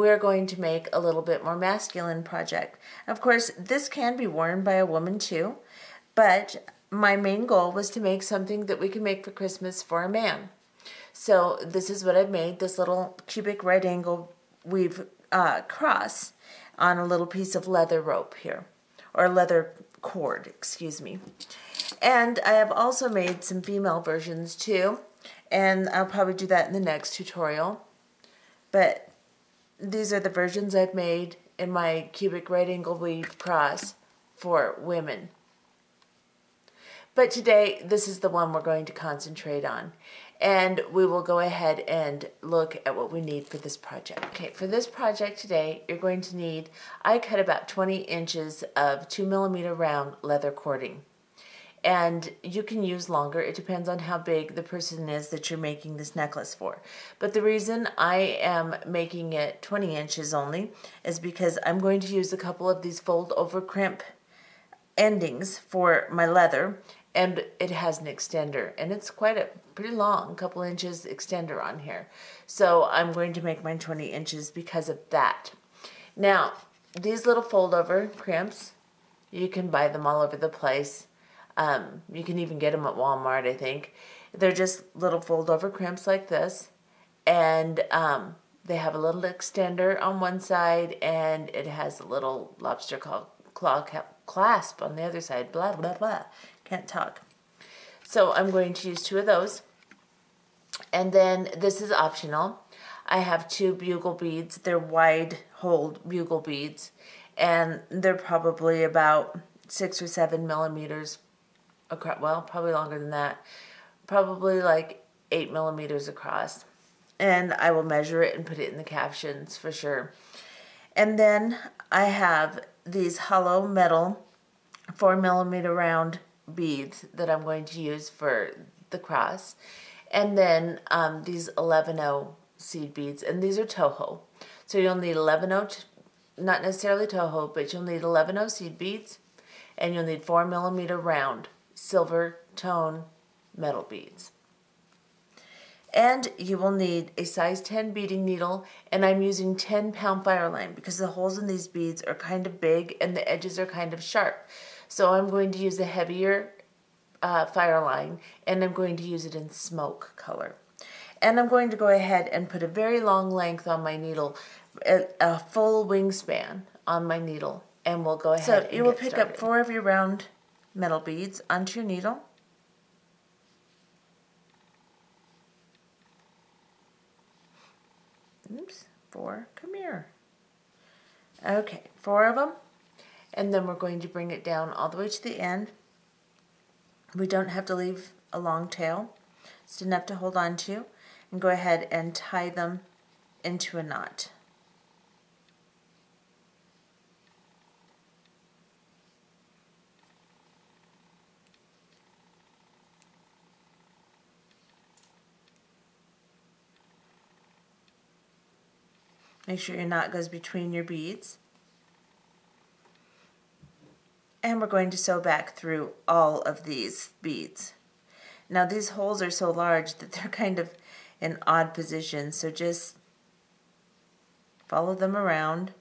we're going to make a little bit more masculine project. Of course, this can be worn by a woman too, but my main goal was to make something that we can make for Christmas for a man. So this is what I've made, this little cubic right angle weave cross on a little piece of leather rope here, or leather cord, excuse me. And I have also made some female versions too, and I'll probably do that in the next tutorial. But these are the versions I've made in my cubic right angle weave cross for women. But today, this is the one we're going to concentrate on. And we will go ahead and look at what we need for this project. Okay, for this project today, you're going to need, I cut about 20 inches of 2mm round leather cording. And you can use longer. It depends on how big the person is that you're making this necklace for. But the reason I am making it 20 inches only is because I'm going to use a couple of these fold over crimp endings for my leather, and it has an extender, and it's quite a pretty long couple inches extender on here. So I'm going to make mine 20 inches because of that. Now, these little fold over crimps, you can buy them all over the place. You can even get them at Walmart, I think. They're just little fold over crimps like this, and they have a little extender on one side, and it has a little lobster claw clasp on the other side. Blah, blah, blah. Can't talk. So I'm going to use 2 of those. And then this is optional. I have 2 bugle beads. They're wide hold bugle beads. And they're probably about 6 or 7 millimeters across. Well, probably longer than that. Probably like 8 millimeters across. And I will measure it and put it in the captions for sure. And then I have these hollow metal 4mm round beads that I'm going to use for the cross. And then these 11/0 seed beads, and these are Toho. So you'll need 11/0, not necessarily Toho, but you'll need 11/0 seed beads, and you'll need 4mm round silver tone metal beads. And you will need a size 10 beading needle, and I'm using 10-pound fire line because the holes in these beads are kind of big and the edges are kind of sharp. So I'm going to use a heavier fire line, and I'm going to use it in smoke color. And I'm going to go ahead and put a very long length on my needle, a full wingspan on my needle, and we'll go ahead and get started. So you will pick up 4 of your round metal beads onto your needle. Oops, 4, come here. Okay, 4 of them. And then we're going to bring it down all the way to the end. We don't have to leave a long tail. It's enough to hold on to. And go ahead and tie them into a knot. Make sure your knot goes between your beads. And we're going to sew back through all of these beads. Now these holes are so large that they're kind of in odd positions, so just follow them around.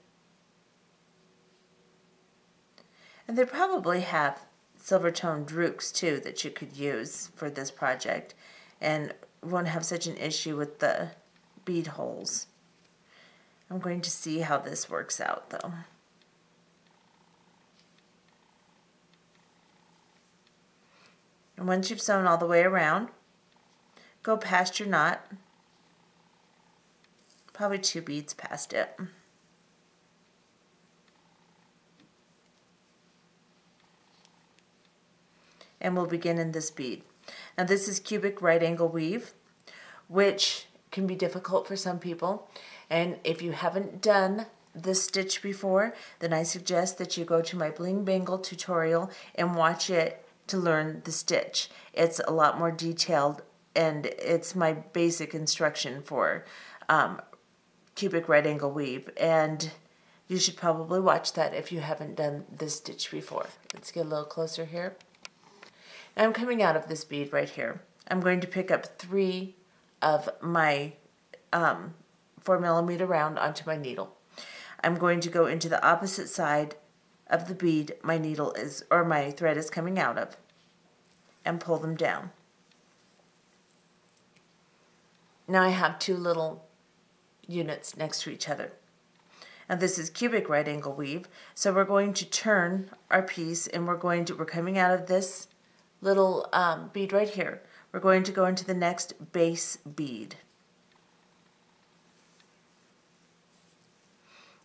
And they probably have silver tone drooks too that you could use for this project, and won't have such an issue with the bead holes. I'm going to see how this works out though. And once you've sewn all the way around, go past your knot, probably 2 beads past it. And we'll begin in this bead. Now this is cubic right angle weave, which can be difficult for some people. And if you haven't done this stitch before, then I suggest that you go to my Bling Bangle tutorial and watch it to learn the stitch. It's a lot more detailed, and it's my basic instruction for cubic right angle weave, and you should probably watch that if you haven't done this stitch before. Let's get a little closer here. Now I'm coming out of this bead right here. I'm going to pick up 3 of my 4mm round onto my needle. I'm going to go into the opposite side of the bead my needle is, or my thread is coming out of, and pull them down. Now I have two little units next to each other. Now this is cubic right angle weave, so we're going to turn our piece, and we're coming out of this little bead right here. We're going to go into the next base bead.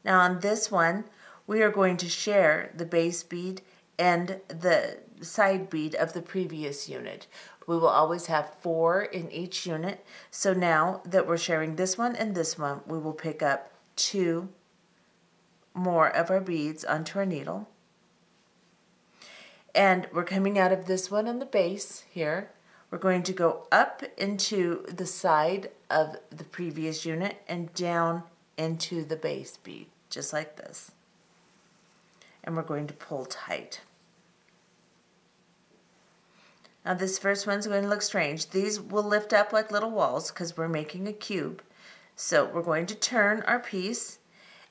Now on this one, we are going to share the base bead and the side bead of the previous unit. We will always have 4 in each unit. So now that we're sharing this one and this one, we will pick up 2 more of our beads onto our needle. And we're coming out of this one on the base here. We're going to go up into the side of the previous unit and down into the base bead, just like this. And we're going to pull tight. Now this first one's going to look strange. These will lift up like little walls because we're making a cube. So we're going to turn our piece,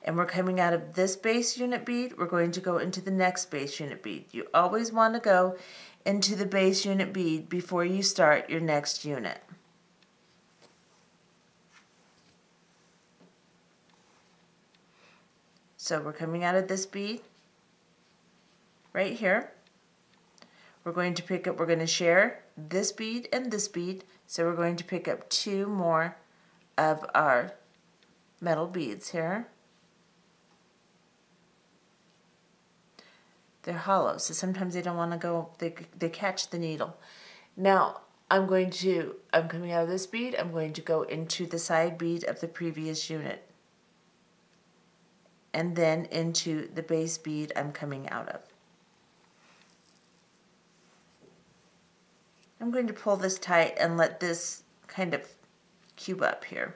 and we're coming out of this base unit bead. We're going to go into the next base unit bead. You always want to go into the base unit bead before you start your next unit. So we're coming out of this bead right here. We're going to share this bead and this bead, so we're going to pick up 2 more of our metal beads here. They're hollow, so sometimes they don't want to go, they catch the needle. Now, I'm coming out of this bead, I'm going to go into the side bead of the previous unit, and then into the base bead I'm coming out of. I'm going to pull this tight and let this kind of cube up here.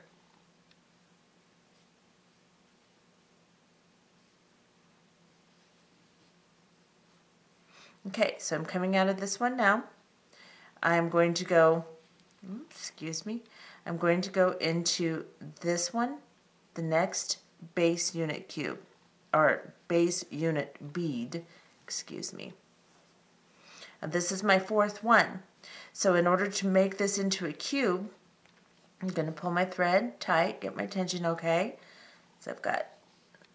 Okay, so I'm coming out of this one now. I'm going to go, I'm going to go into this one, the next base unit cube, or base unit bead, And this is my 4th one. So in order to make this into a cube, I'm going to pull my thread tight, get my tension okay. So I've got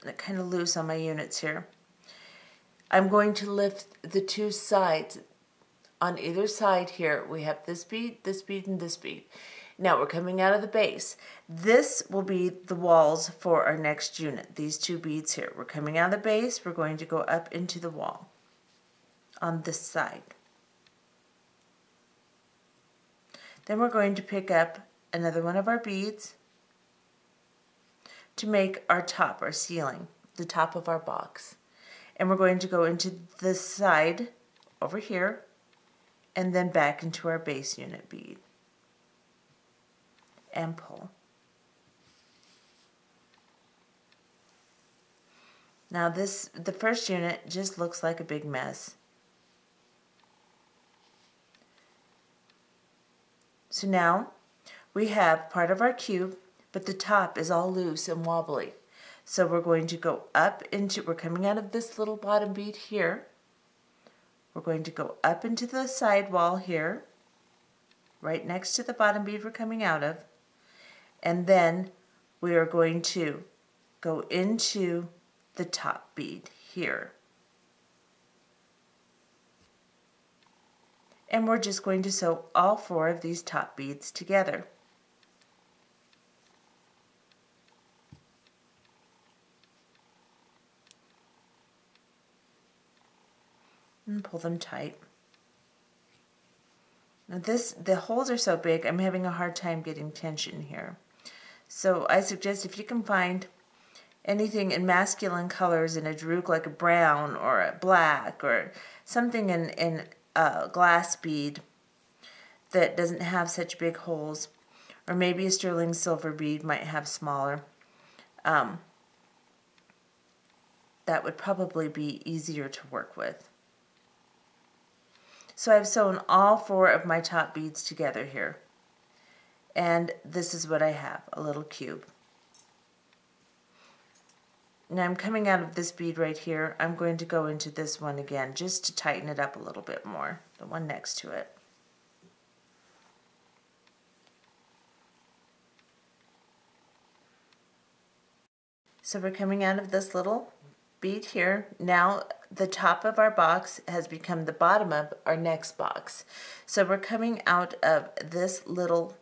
it kind of loose on my units here. I'm going to lift the 2 sides. On either side here, we have this bead, and this bead. Now we're coming out of the base. This will be the walls for our next unit, these 2 beads here. We're coming out of the base, we're going to go up into the wall on this side. Then we're going to pick up another one of our beads to make our top, our ceiling, the top of our box. And we're going to go into this side over here and then back into our base unit bead and pull. Now the first unit just looks like a big mess. So now we have part of our cube, but the top is all loose and wobbly. So we're going to go up into, we're coming out of this little bottom bead here. We're going to go up into the side wall here, right next to the bottom bead we're coming out of. And then we are going to go into the top bead here. And we're just going to sew all 4 of these top beads together. And pull them tight. Now the holes are so big, I'm having a hard time getting tension here. So I suggest if you can find anything in masculine colors in a drook like a brown or a black or something in a glass bead that doesn't have such big holes, or maybe a sterling silver bead might have smaller. That would probably be easier to work with. So I've sewn all 4 of my top beads together here. And this is what I have, a little cube. Now I'm coming out of this bead right here. I'm going to go into this one again just to tighten it up a little bit more, the one next to it. So we're coming out of this little bead here. Now the top of our box has become the bottom of our next box. So we're coming out of this little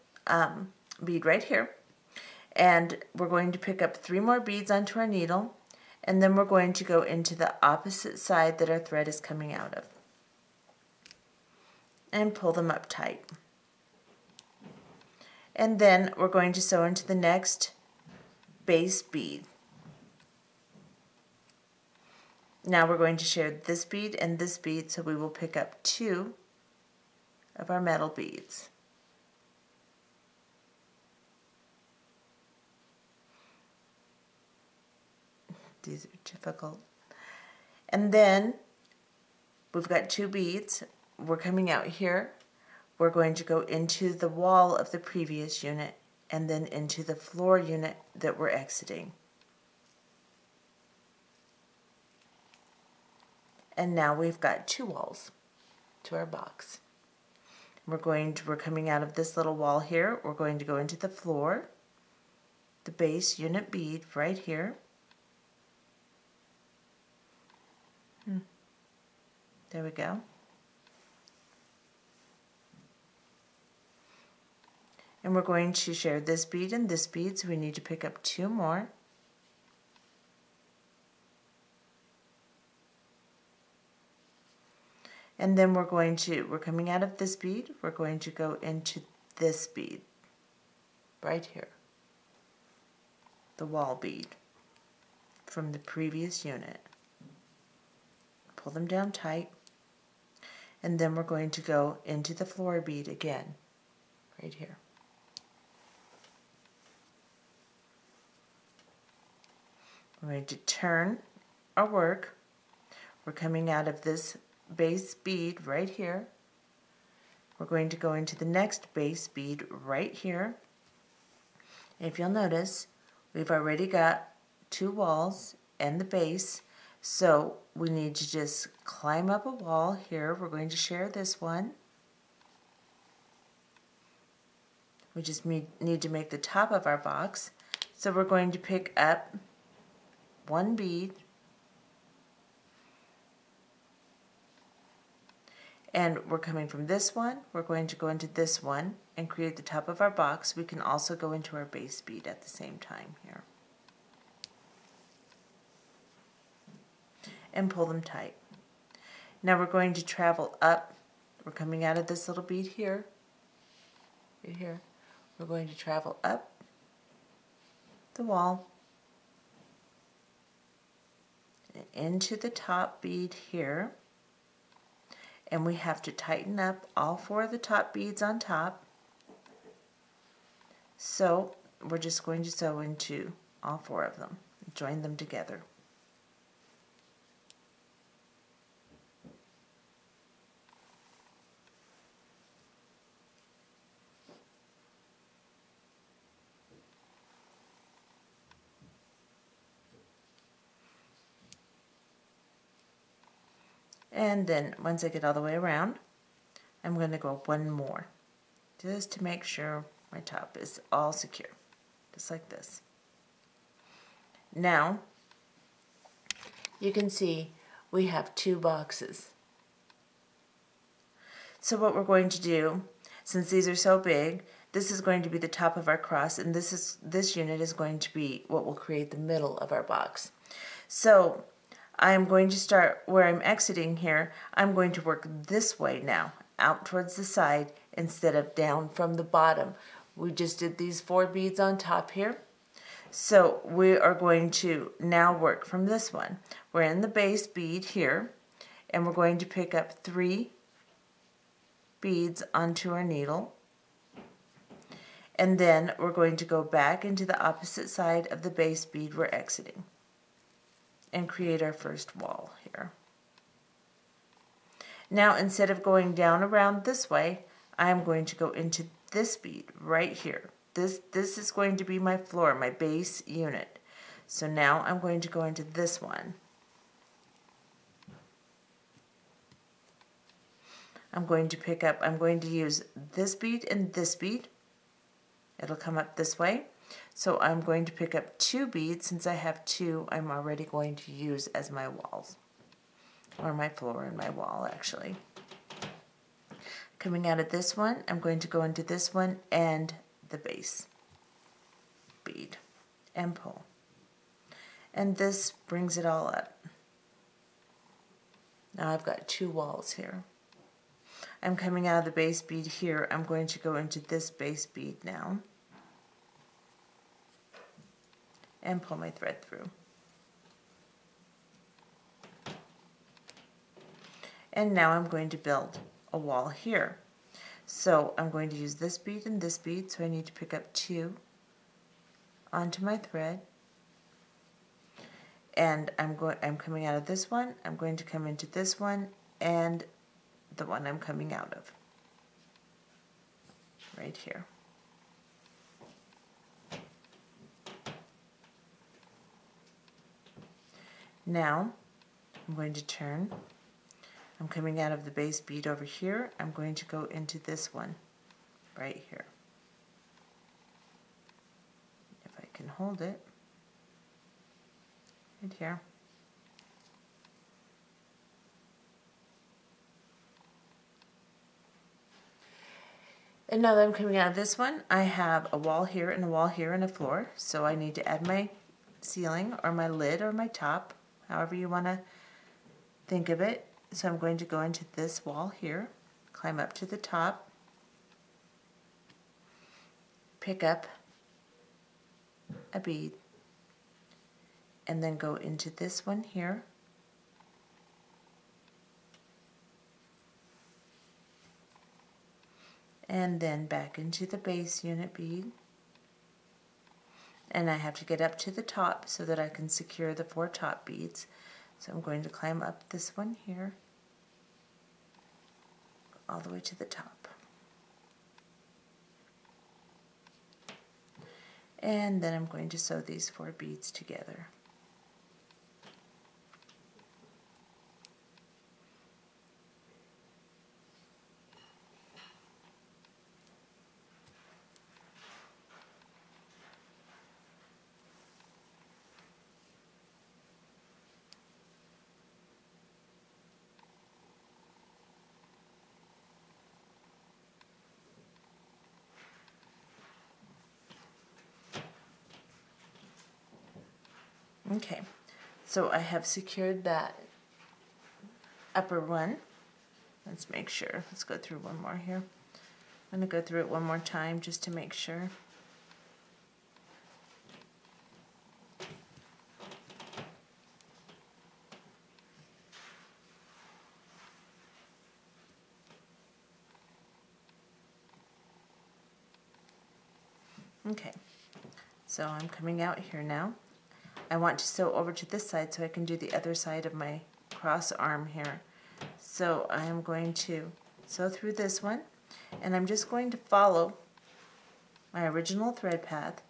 bead right here, and we're going to pick up 3 more beads onto our needle, and then we're going to go into the opposite side that our thread is coming out of and pull them up tight. And then we're going to sew into the next base bead. Now we're going to share this bead and this bead, so we will pick up 2 of our metal beads. These are difficult. And then we've got 2 beads. We're coming out here. We're going to go into the wall of the previous unit and then into the floor unit that we're exiting. And now we've got 2 walls to our box. We're coming out of this little wall here. We're going to go into the floor, the base unit bead right here. There we go. And we're going to share this bead and this bead, so we need to pick up 2 more. And then we're coming out of this bead, we're going to go into this bead right here, the wall bead from the previous unit. Pull them down tight, and then we're going to go into the floor bead again, right here. We're going to turn our work. We're coming out of this base bead right here. We're going to go into the next base bead right here. And if you'll notice, we've already got 2 walls and the base, so we need to just climb up a wall here. We're going to share this one. We just need to make the top of our box, so we're going to pick up 1 bead, and we're coming from this one, we're going to go into this one and create the top of our box. We can also go into our base bead at the same time here and pull them tight. Now we're going to travel up. We're coming out of this little bead here, right here. We're going to travel up the wall into the top bead here, and we have to tighten up all 4 of the top beads on top. So we're just going to sew into all 4 of them, join them together. And then once I get all the way around, I'm going to go 1 more, just to make sure my top is all secure, just like this. Now, you can see we have 2 boxes. So what we're going to do, since these are so big, this is going to be the top of our cross, and this unit is going to be what will create the middle of our box. So I'm going to start where I'm exiting here. I'm going to work this way now, out towards the side instead of down from the bottom. We just did these 4 beads on top here. So we are going to now work from this one. We're in the base bead here, and we're going to pick up 3 beads onto our needle. And then we're going to go back into the opposite side of the base bead we're exiting and create our first wall here. Now, instead of going down around this way, I'm going to go into this bead right here. This is going to be my floor, my base unit. So now I'm going to go into this one. I'm going to use this bead and this bead. It'll come up this way. So I'm going to pick up 2 beads. Since I have 2, I'm already going to use as my walls, or my floor and my wall actually. Coming out of this one, I'm going to go into this one and the base bead and pull. And this brings it all up. Now I've got 2 walls here. I'm coming out of the base bead here. I'm going to go into this base bead now and pull my thread through. And now I'm going to build a wall here. So I'm going to use this bead and this bead, so I need to pick up 2 onto my thread. And I'm coming out of this one, I'm going to come into this one and the one I'm coming out of, right here. Now I'm going to turn. I'm coming out of the base bead over here. I'm going to go into this one right here. If I can hold it, right here. And now that I'm coming out of this one, I have a wall here and a wall here and a floor. So I need to add my ceiling or my lid or my top, however you want to think of it. So I'm going to go into this wall here, climb up to the top, pick up a bead, and then go into this one here, and then back into the base unit bead. And I have to get up to the top so that I can secure the 4 top beads. So I'm going to climb up this one here, all the way to the top. And then I'm going to sew these 4 beads together. Okay, so I have secured that upper one. Let's make sure. Let's go through one more here. I'm going to go through it one more time just to make sure. Okay, so I'm coming out here now. I want to sew over to this side so I can do the other side of my cross arm here. So I am going to sew through this one, and I'm just going to follow my original thread path.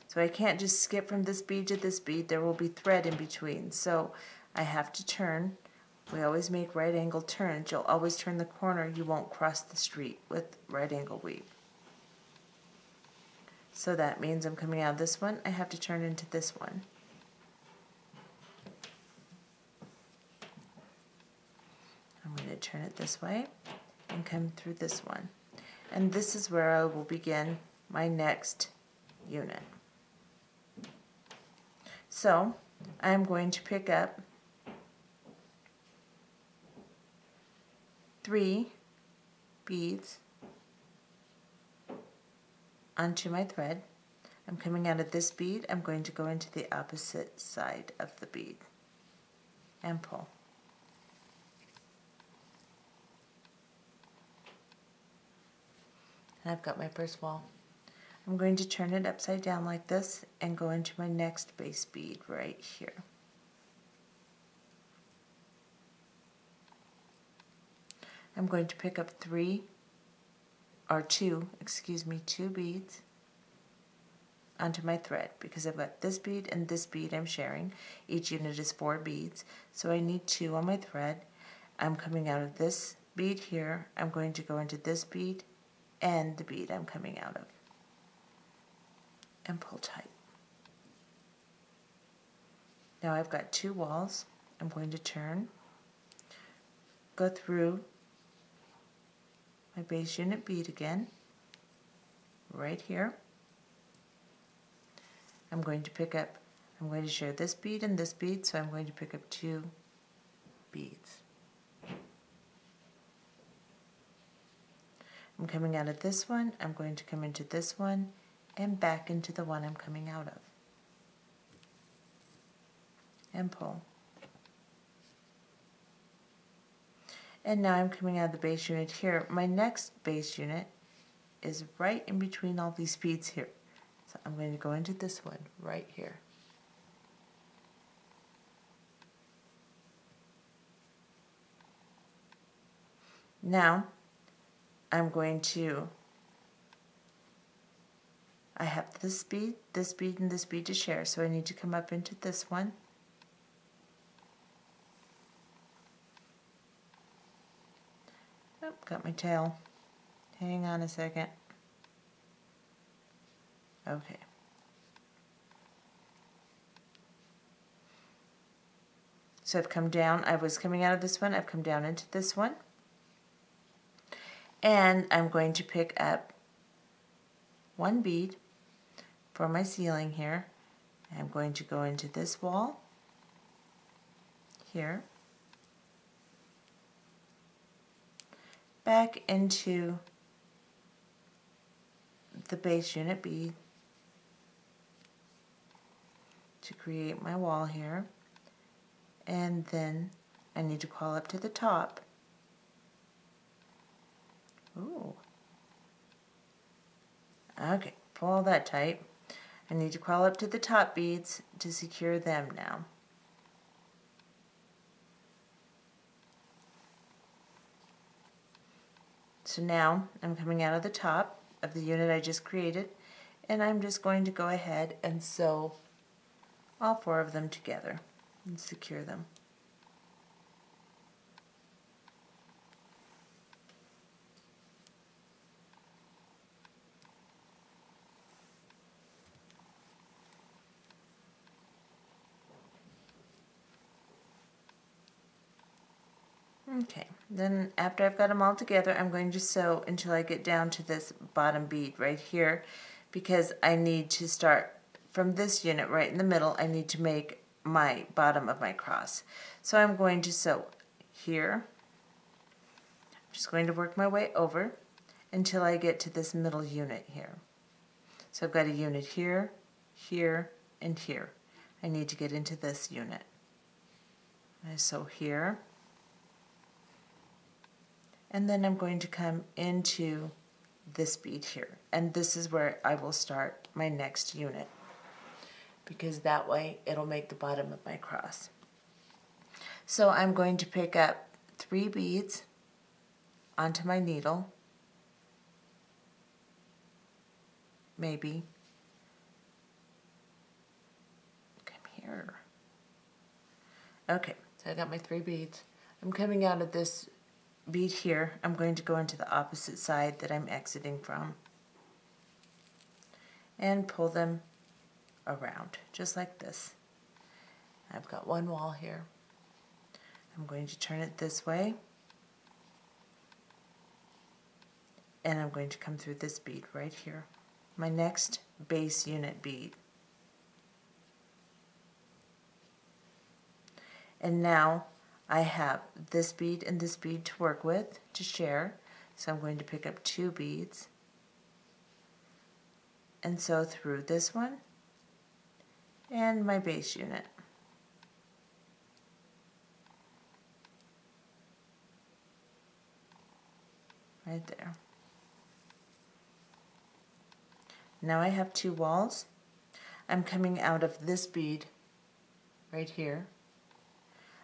So I can't just skip from this bead to this bead. There will be thread in between. So I have to turn. We always make right angle turns. You'll always turn the corner. You won't cross the street with right angle weave. So that means I'm coming out of this one. I have to turn into this one. I'm going to turn it this way and come through this one. And this is where I will begin my next unit. So I'm going to pick up 3 beads onto my thread. I'm coming out of this bead. I'm going to go into the opposite side of the bead and pull. And I've got my first wall. I'm going to turn it upside down like this and go into my next base bead right here. I'm going to pick up 2 beads onto my thread, because I've got this bead and this bead I'm sharing. Each unit is 4 beads, so I need 2 on my thread. I'm coming out of this bead here. I'm going to go into this bead and the bead I'm coming out of, and pull tight. Now I've got 2 walls. I'm going to turn, go through my base unit bead again, right here. I'm going to share this bead and this bead, so I'm going to pick up 2 beads. I'm coming out of this one, I'm going to come into this one, and back into the one I'm coming out of. And pull. And now I'm coming out of the base unit here. My next base unit is right in between all these beads here. So I'm going to go into this one right here. Now I'm going to, I have this bead, and this bead to share, so I need to come up into this one. Oh, got my tail. Hang on a second. Okay. So I've come down, I was coming out of this one, I've come down into this one. And I'm going to pick up 1 bead for my ceiling here. I'm going to go into this wall here, back into the base unit bead to create my wall here, and then I need to crawl up to the top. Ooh. Okay, pull that tight. I need to crawl up to the top beads to secure them now. So now I'm coming out of the top of the unit I just created, and I'm just going to go ahead and sew all 4 of them together and secure them. Okay, then after I've got them all together, I'm going to sew until I get down to this bottom bead right here, because I need to start from this unit right in the middle. I need to make my bottom of my cross. So I'm going to sew here. I'm just going to work my way over until I get to this middle unit here. So I've got a unit here, here, and here. I need to get into this unit. I sew here. And then I'm going to come into this bead here, and this is where I will start my next unit, because that way it'll make the bottom of my cross. So I'm going to pick up 3 beads onto my needle, maybe. Come here. Okay, so I got my 3 beads. I'm coming out of this bead here. I'm going to go into the opposite side that I'm exiting from and pull them around just like this. I've got 1 wall here. I'm going to turn it this way, and I'm going to come through this bead right here, my next base unit bead. And now I have this bead and this bead to work with, to share, so I'm going to pick up 2 beads and sew through this one and my base unit. Right there. Now I have 2 walls. I'm coming out of this bead right here.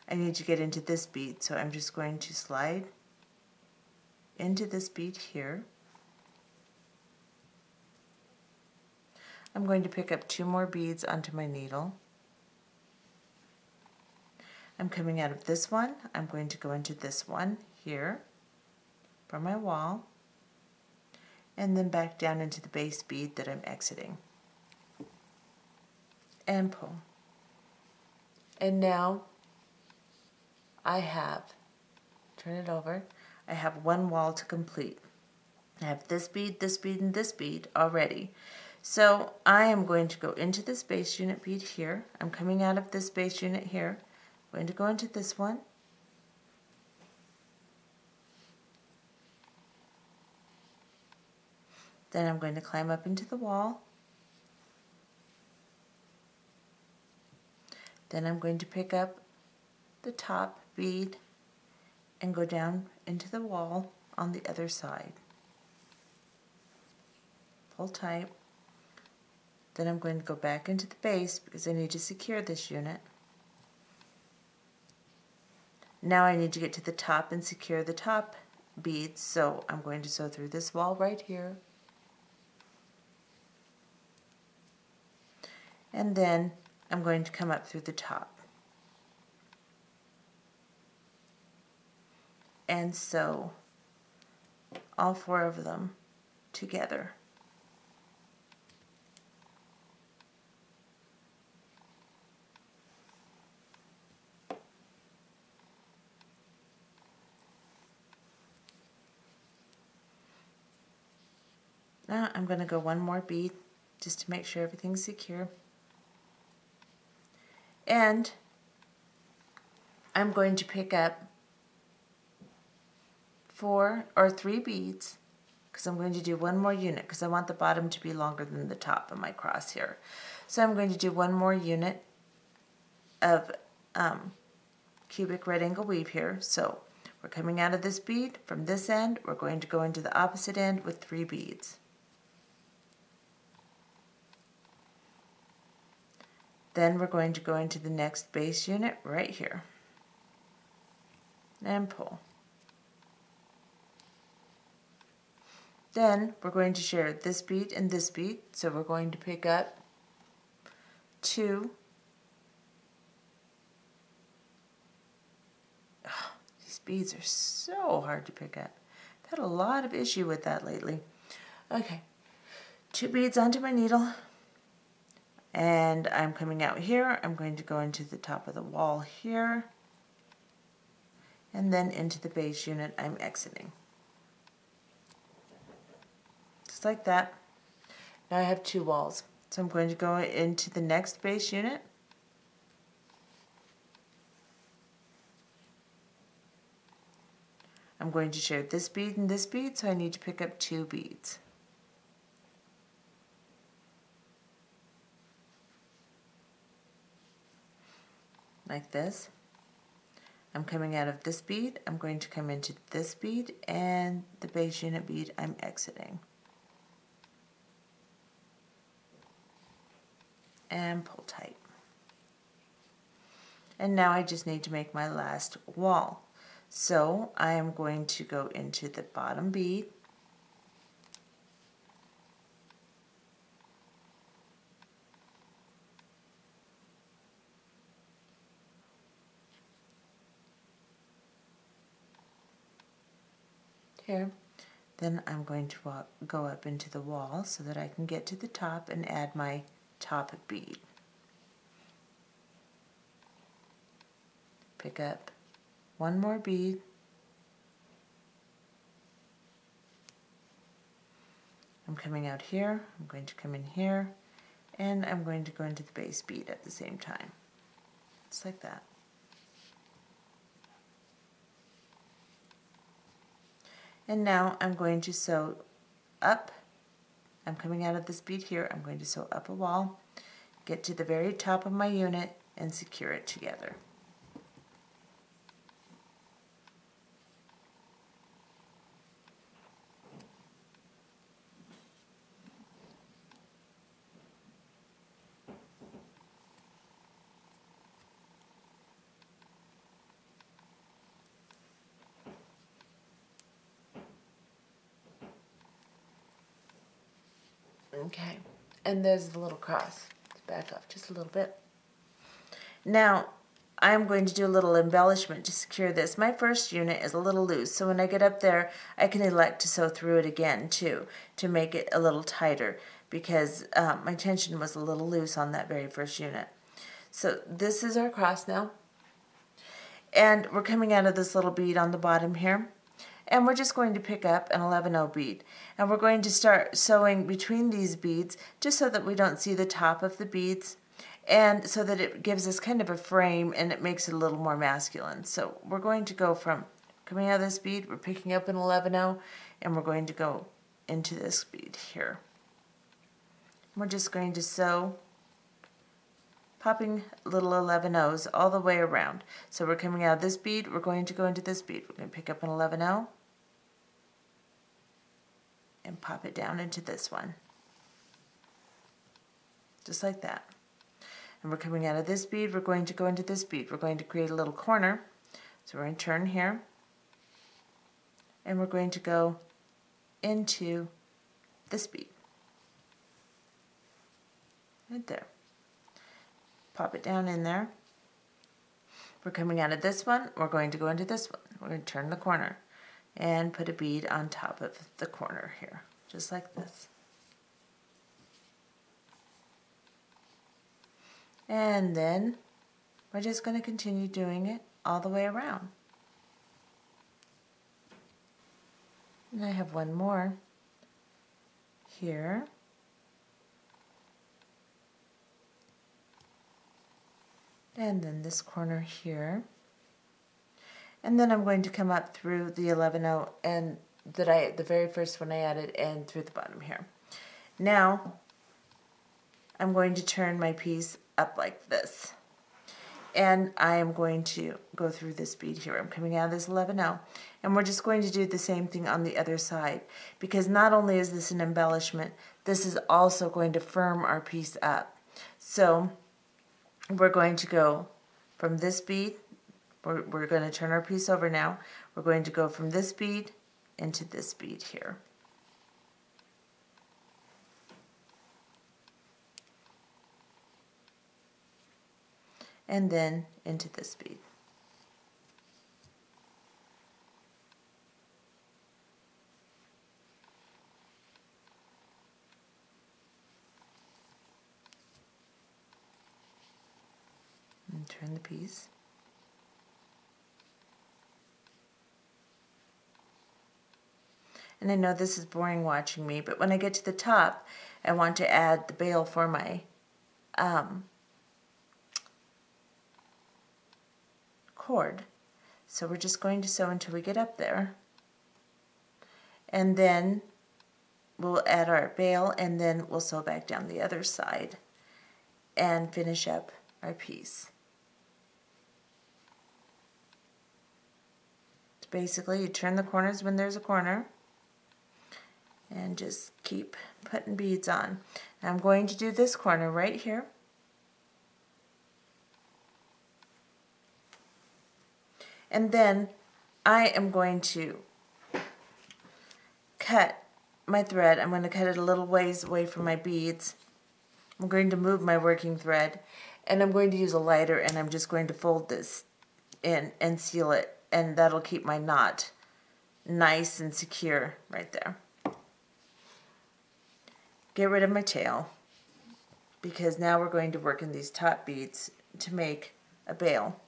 I need to get into this bead, so I'm just going to slide into this bead here. I'm going to pick up 2 more beads onto my needle. I'm coming out of this one. I'm going to go into this one here for my wall, and then back down into the base bead that I'm exiting. And pull. And now I have, turn it over, I have 1 wall to complete. I have this bead, and this bead already. So I am going to go into this base unit bead here. I'm coming out of this base unit here. I'm going to go into this one. Then I'm going to climb up into the wall. Then I'm going to pick up the top bead and go down into the wall on the other side. Pull tight. Then I'm going to go back into the base because I need to secure this unit. Now I need to get to the top and secure the top beads, so I'm going to sew through this wall right here. And then I'm going to come up through the top and sew all 4 of them together. Now I'm going to go 1 more bead just to make sure everything's secure. And I'm going to pick up 4 or 3 beads because I'm going to do 1 more unit because I want the bottom to be longer than the top of my cross here. So I'm going to do 1 more unit of cubic right angle weave here. So we're coming out of this bead from this end, we're going to go into the opposite end with 3 beads. Then we're going to go into the next base unit right here and pull. Then we're going to share this bead and this bead, so we're going to pick up 2. Oh, these beads are so hard to pick up. I've had a lot of issue with that lately. Okay, 2 beads onto my needle. And I'm coming out here. I'm going to go into the top of the wall here and then into the base unit I'm exiting. Just like that. Now I have 2 walls. So I'm going to go into the next base unit. I'm going to share this bead and this bead, so I need to pick up 2 beads. Like this. I'm coming out of this bead, I'm going to come into this bead and the base unit bead I'm exiting. And pull tight. And now I just need to make my last wall. So I am going to go into the bottom bead, here. Then I'm going to go up into the wall so that I can get to the top and add my top bead. Pick up 1 more bead, I'm coming out here, I'm going to come in here, and I'm going to go into the base bead at the same time. Just like that. And now I'm going to sew up. I'm coming out of this bead here. I'm going to sew up a wall, get to the very top of my unit, and secure it together. Okay, And there's the little cross. Let's back off just a little bit. Now, I'm going to do a little embellishment to secure this. My first unit is a little loose, so when I get up there, I can elect to sew through it again too, to make it a little tighter, because my tension was a little loose on that very first unit. So this is our cross now, and we're coming out of this little bead on the bottom here, and we're just going to pick up an 11/0 bead, and we're going to start sewing between these beads just so that we don't see the top of the beads, and so that it gives us kind of a frame and it makes it a little more masculine. So we're going to go from coming out of this bead, we're picking up an 11/0, and we're going to go into this bead here. We're just going to sew, popping little 11/0s all the way around. So we're coming out of this bead, we're going to go into this bead. We're going to pick up an 11/0 and pop it down into this one. Just like that. And we're coming out of this bead, we're going to go into this bead. We're going to create a little corner. So we're going to turn here, and we're going to go into this bead. Right there. Pop it down in there. We're coming out of this one, we're going to go into this one. We're going to turn the corner and put a bead on top of the corner here, just like this. And then we're just going to continue doing it all the way around. And I have one more here. And then this corner here. And then I'm going to come up through the 11/0 and the very first one I added, and through the bottom here. Now I'm going to turn my piece up like this, and I am going to go through this bead here. I'm coming out of this 11/0, and we're just going to do the same thing on the other side, because not only is this an embellishment, this is also going to firm our piece up. So we're going to go from this bead, we're going to turn our piece over now, we're going to go from this bead into this bead here. And then into this bead. And turn the piece. And I know this is boring watching me, but when I get to the top, I want to add the bail for my cord. So we're just going to sew until we get up there, and then we'll add our bail, and then we'll sew back down the other side and finish up our piece. So basically, you turn the corners when there's a corner and just keep putting beads on. And I'm going to do this corner right here. And then I am going to cut my thread. I'm going to cut it a little ways away from my beads. I'm going to move my working thread, and I'm going to use a lighter, and I'm just going to fold this in and seal it, and that'll keep my knot nice and secure right there. Get rid of my tail, because now we're going to work in these top beads to make a bail.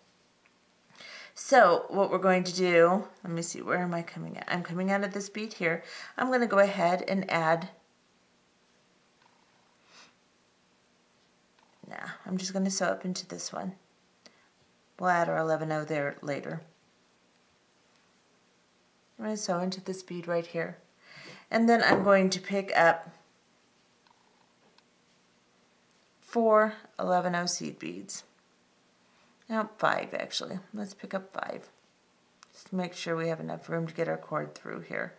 So what we're going to do, let me see, where am I coming at? I'm coming out of this bead here. I'm going to go ahead and add, I'm just going to sew up into this one. We'll add our 11/0 there later. I'm going to sew into this bead right here. And then I'm going to pick up 4 11/0 seed beads. Now 5 actually. Let's pick up 5. Just to make sure we have enough room to get our cord through here.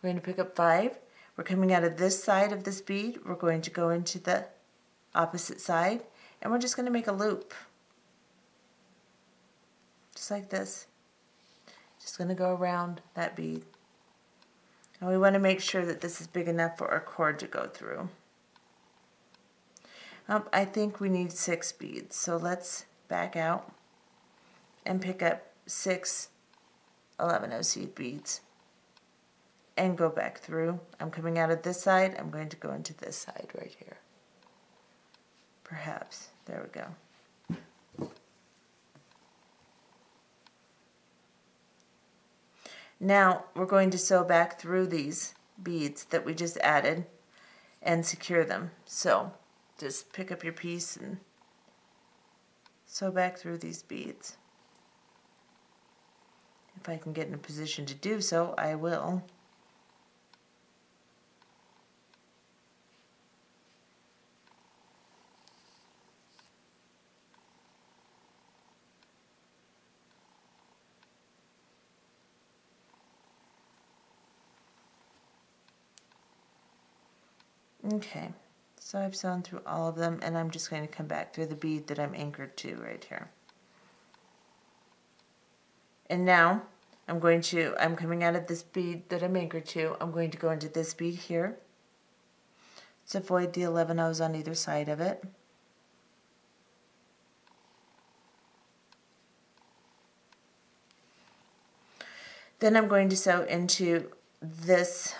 We're going to pick up 5. We're coming out of this side of this bead. We're going to go into the opposite side, and we're just going to make a loop. Just like this. Just going to go around that bead. And we want to make sure that this is big enough for our cord to go through. I think we need 6 beads, so let's back out and pick up 6 11-0 seed beads and go back through. I'm coming out of this side. I'm going to go into this side right here. Perhaps. There we go. Now we're going to sew back through these beads that we just added and secure them. So just pick up your piece and sew back through these beads. If I can get in a position to do so, I will. Okay, so I've sewn through all of them, and I'm just going to come back through the bead that I'm anchored to right here. And now I'm coming out of this bead that I'm anchored to. I'm going to go into this bead here. Let's avoid the 11 O's on either side of it. Then I'm going to sew into this,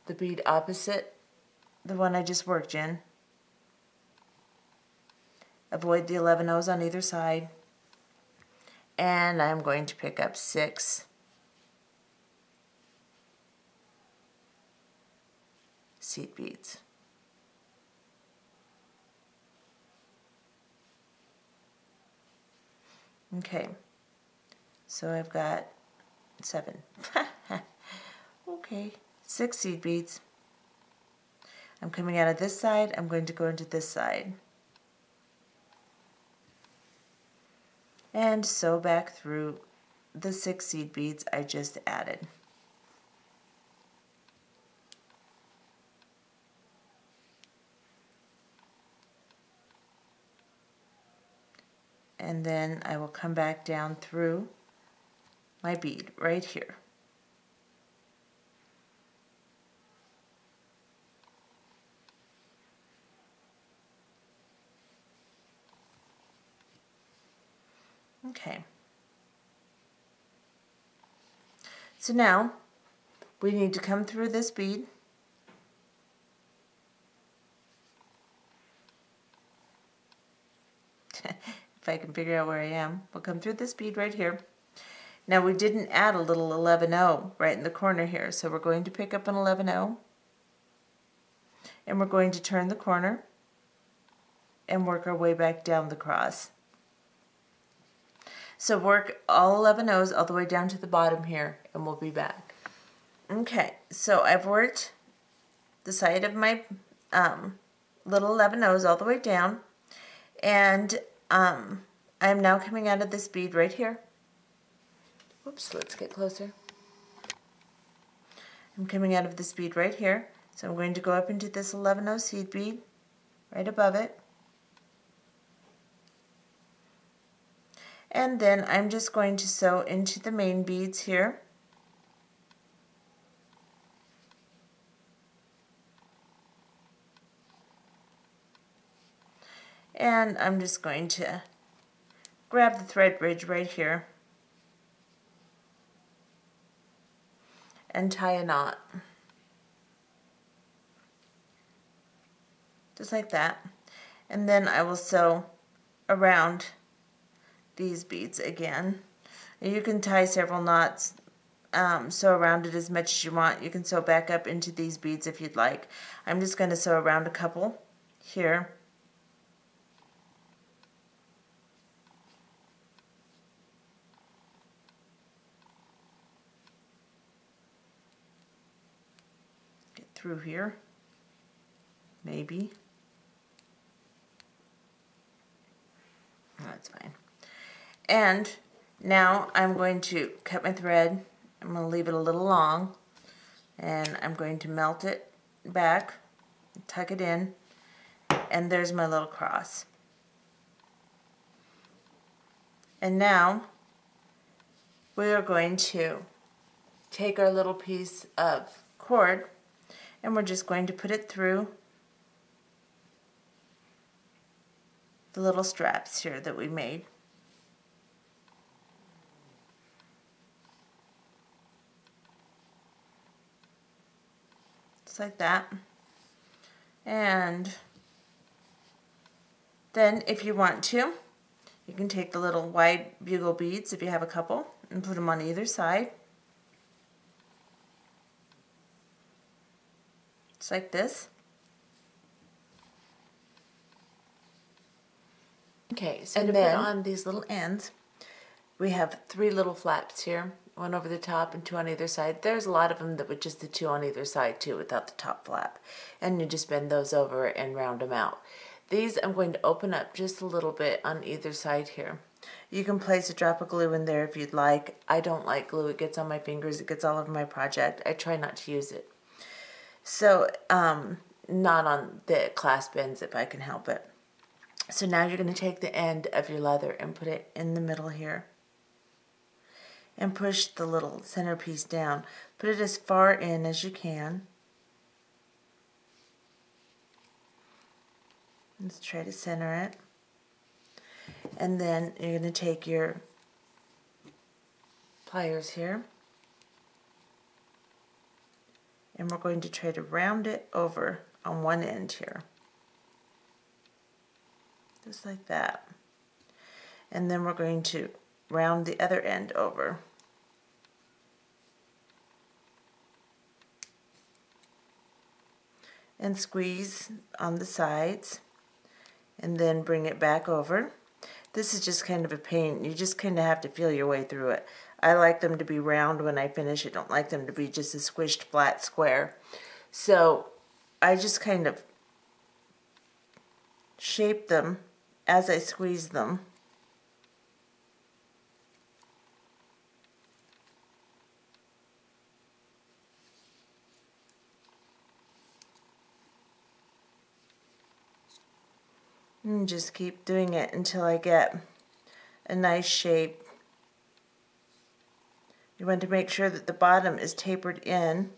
the bead opposite the one I just worked in. Avoid the 11 O's on either side. And I'm going to pick up 6 seed beads. Okay, so I've got 7. Okay, 6 seed beads. I'm coming out of this side. I'm going to go into this side. And sew back through the 6 seed beads I just added. And then I will come back down through my bead right here. Okay. So now we need to come through this bead if I can figure out where I am. We'll come through this bead right here. Now we didn't add a little 11-0 right in the corner here, so we're going to pick up an 11-0 and we're going to turn the corner and work our way back down the cross. So work all 11 O's all the way down to the bottom here, and we'll be back. Okay, so I've worked the side of my little 11 O's all the way down, and I'm now coming out of this bead right here. Whoops, let's get closer. I'm coming out of this bead right here, so I'm going to go up into this 11-0 seed bead right above it. And then I'm just going to sew into the main beads here. And I'm just going to grab the thread bridge right here and tie a knot. Just like that. And then I will sew around these beads again. You can tie several knots, sew around it as much as you want. You can sew back up into these beads if you'd like. I'm just going to sew around a couple here. Get through here, maybe. That's fine. And now I'm going to cut my thread. I'm going to leave it a little long, and I'm going to melt it back, tuck it in, and there's my little cross. And now we are going to take our little piece of cord, and we're just going to put it through the little straps here that we made. Just like that. And then if you want to, you can take the little wide bugle beads, if you have a couple, and put them on either side. Just like this. Okay, so to put on these little ends, we have 3 little flaps here, one over the top and 2 on either side. There's a lot of them that with just the 2 on either side too, without the top flap. And you just bend those over and round them out. These I'm going to open up just a little bit on either side here. You can place a drop of glue in there if you'd like. I don't like glue. It gets on my fingers. It gets all over my project. I try not to use it. So, not on the clasp ends if I can help it. So now you're going to take the end of your leather and put it in the middle here. And push the little centerpiece down. Put it as far in as you can. Let's try to center it. And then you're going to take your pliers here. And we're going to try to round it over on one end here. Just like that. And then we're going to round the other end over. And squeeze on the sides. And then bring it back over. This is just kind of a pain. You just kind of have to feel your way through it. I like them to be round when I finish. I don't like them to be just a squished flat square. So I just kind of shape them as I squeeze them. And just keep doing it until I get a nice shape. You want to make sure that the bottom is tapered in.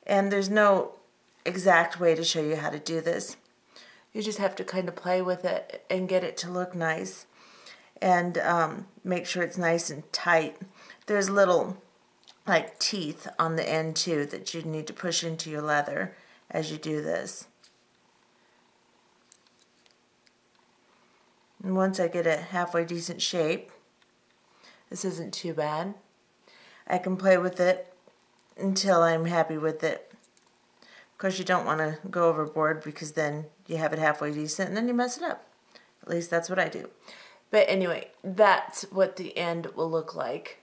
And there's no exact way to show you how to do this. You just have to kind of play with it and get it to look nice. And make sure it's nice and tight. There's little like teeth on the end too that you need to push into your leather as you do this. And once I get a halfway decent shape, this isn't too bad, I can play with it until I'm happy with it. Of course, you don't want to go overboard because then you have it halfway decent and then you mess it up. At least that's what I do. But anyway, that's what the end will look like.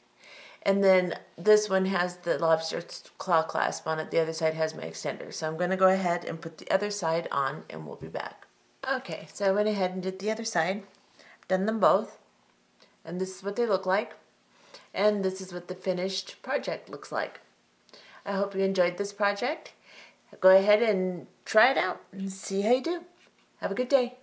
And then this one has the lobster claw clasp on it. The other side has my extender. So I'm going to go ahead and put the other side on and we'll be back. Okay, so I went ahead and did the other side. I've done them both. And this is what they look like. And this is what the finished project looks like. I hope you enjoyed this project. Go ahead and try it out and see how you do. Have a good day.